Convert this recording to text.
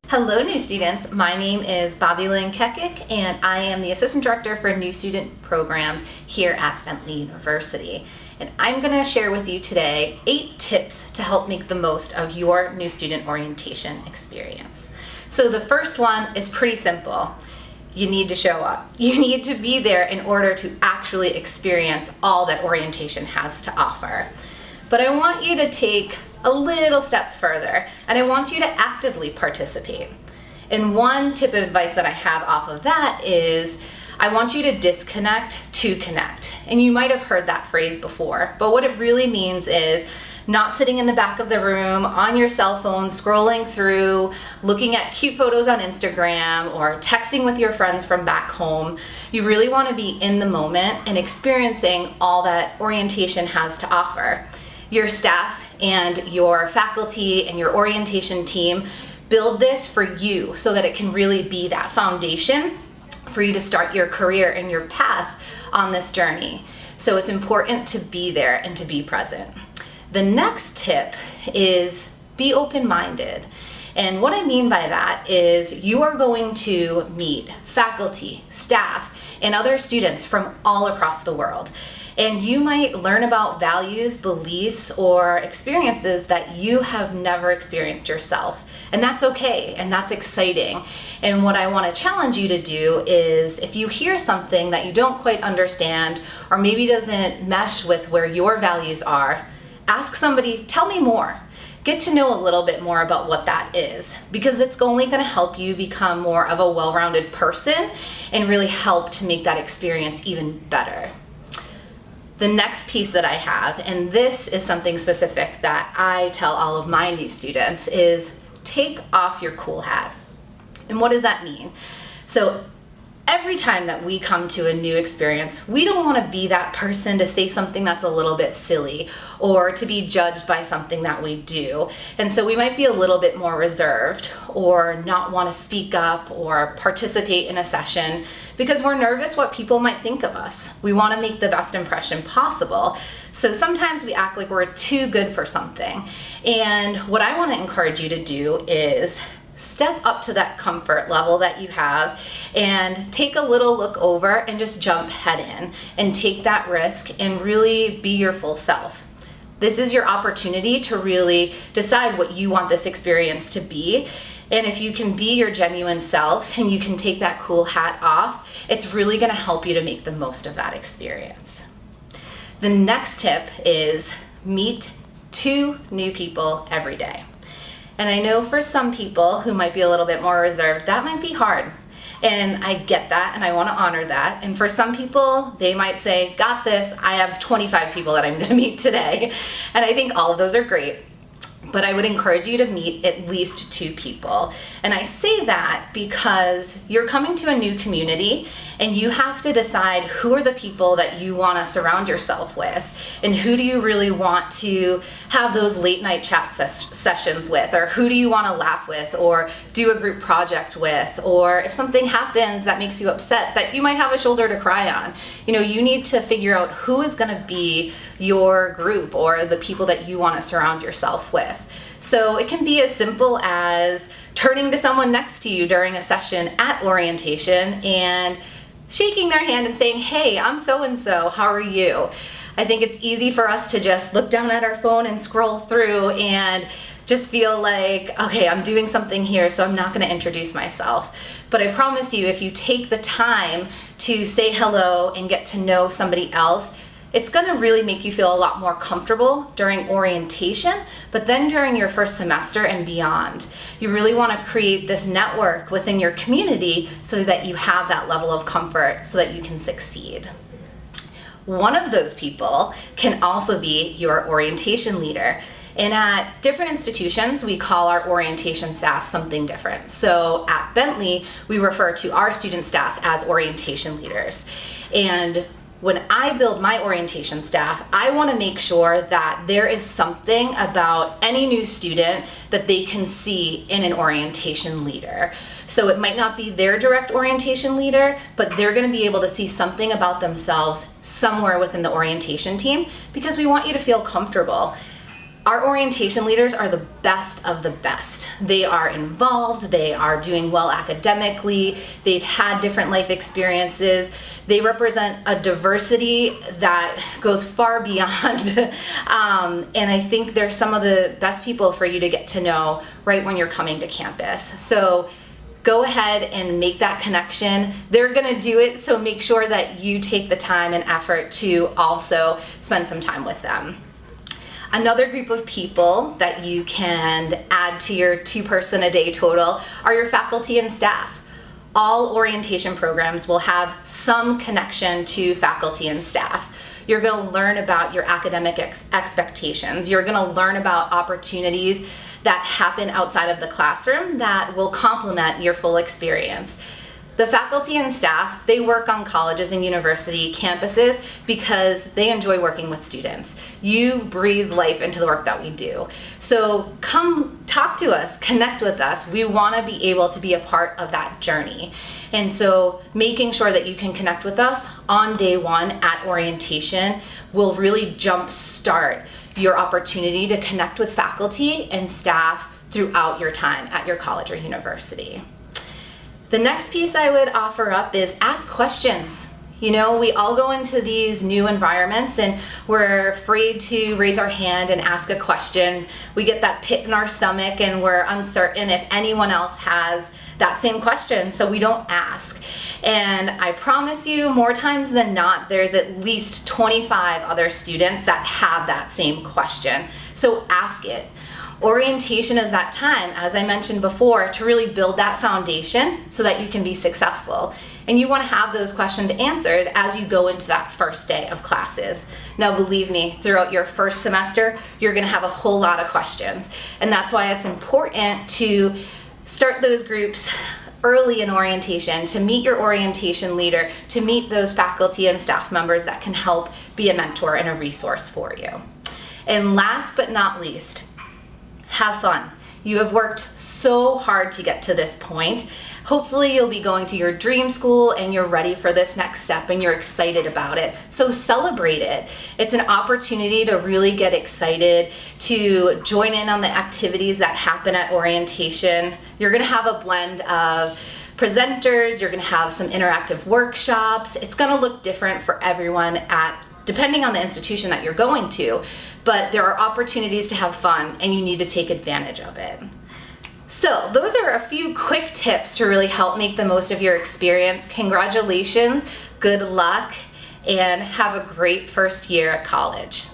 Hello new students, my name is Bobbi-Lynn Kekic and I am the Assistant Director for New Student Programs here at Bentley University. And I'm going to share with you today 8 tips to help make the most of your new student orientation experience. So the first one is pretty simple. You need to show up. You need to be there in order to actually experience all that orientation has to offer. But I want you to take a little step further, and I want you to actively participate. And one tip of advice that I have off of that is I want you to disconnect to connect. And you might have heard that phrase before, but what it really means is not sitting in the back of the room on your cell phone, scrolling through, looking at cute photos on Instagram, or texting with your friends from back home. You really want to be in the moment and experiencing all that orientation has to offer. Your staff and your faculty and your orientation team build this for you so that it can really be that foundation for you to start your career and your path on this journey. So it's important to be there and to be present. The next tip is be open-minded. And what I mean by that is you are going to meet faculty, staff, and other students from all across the world. And you might learn about values, beliefs, or experiences that you have never experienced yourself. And that's okay, and that's exciting. And what I want to challenge you to do is if you hear something that you don't quite understand, or maybe doesn't mesh with where your values are, ask somebody, tell me more. Get to know a little bit more about what that is, because it's only going to help you become more of a well-rounded person and really help to make that experience even better. The next piece that I have, and this is something specific that I tell all of my new students, is take off your cool hat. And what does that mean? So every time that we come to a new experience, we don't want to be that person to say something that's a little bit silly or to be judged by something that we do. And so we might be a little bit more reserved or not want to speak up or participate in a session because we're nervous what people might think of us. We want to make the best impression possible. So sometimes we act like we're too good for something. And what I want to encourage you to do is step up to that comfort level that you have and take a little look over and just jump head in and take that risk and really be your full self. This is your opportunity to really decide what you want this experience to be. And if you can be your genuine self and you can take that cool hat off, it's really going to help you to make the most of that experience. The next tip is meet 2 new people every day. And I know for some people who might be a little bit more reserved, that might be hard. And I get that, and I want to honor that. And for some people, they might say, got this, I have 25 people that I'm going to meet today. And I think all of those are great. But I would encourage you to meet at least 2 people. And I say that because you're coming to a new community and you have to decide who are the people that you want to surround yourself with and who do you really want to have those late night chat sessions with, or who do you want to laugh with or do a group project with, or if something happens that makes you upset that you might have a shoulder to cry on. You need to figure out who is going to be your group or the people that you want to surround yourself with. So it can be as simple as turning to someone next to you during a session at orientation and shaking their hand and saying, hey, I'm so-and-so, how are you? I think it's easy for us to just look down at our phone and scroll through and just feel like, okay, I'm doing something here, so I'm not going to introduce myself. But I promise you, if you take the time to say hello and get to know somebody else, it's going to really make you feel a lot more comfortable during orientation, but then during your first semester and beyond. You really want to create this network within your community so that you have that level of comfort so that you can succeed. One of those people can also be your orientation leader. And at different institutions, we call our orientation staff something different. So at Bentley, we refer to our student staff as orientation leaders. And when I build my orientation staff, I want to make sure that there is something about any new student that they can see in an orientation leader. So it might not be their direct orientation leader, but they're going to be able to see something about themselves somewhere within the orientation team because we want you to feel comfortable. Our orientation leaders are the best of the best. They are involved, they are doing well academically, they've had different life experiences, they represent a diversity that goes far beyond, and I think they're some of the best people for you to get to know right when you're coming to campus. So go ahead and make that connection. They're gonna do it, so make sure that you take the time and effort to also spend some time with them. Another group of people that you can add to your 2-person a day total are your faculty and staff. All orientation programs will have some connection to faculty and staff. You're gonna learn about your academic expectations. You're gonna learn about opportunities that happen outside of the classroom that will complement your full experience. The faculty and staff, they work on colleges and university campuses because they enjoy working with students. You breathe life into the work that we do. So come talk to us, connect with us. We want to be able to be a part of that journey. And so making sure that you can connect with us on day 1 at orientation will really jumpstart your opportunity to connect with faculty and staff throughout your time at your college or university. The next piece I would offer up is ask questions. You know, we all go into these new environments and we're afraid to raise our hand and ask a question. We get that pit in our stomach and we're uncertain if anyone else has that same question, so we don't ask. And I promise you, more times than not, there's at least 25 other students that have that same question. So ask it. Orientation is that time, as I mentioned before, to really build that foundation so that you can be successful. And you want to have those questions answered as you go into that first day of classes. Now, believe me, throughout your first semester, you're going to have a whole lot of questions. And that's why it's important to start those groups early in orientation, to meet your orientation leader, to meet those faculty and staff members that can help be a mentor and a resource for you. And last but not least, have fun. You have worked so hard to get to this point. Hopefully you'll be going to your dream school and you're ready for this next step and you're excited about it. So celebrate it. It's an opportunity to really get excited, to join in on the activities that happen at orientation. You're gonna have a blend of presenters, you're gonna have some interactive workshops. It's gonna look different for everyone depending on the institution that you're going to, but there are opportunities to have fun and you need to take advantage of it. So those are a few quick tips to really help make the most of your experience. Congratulations, good luck, and have a great first year at college.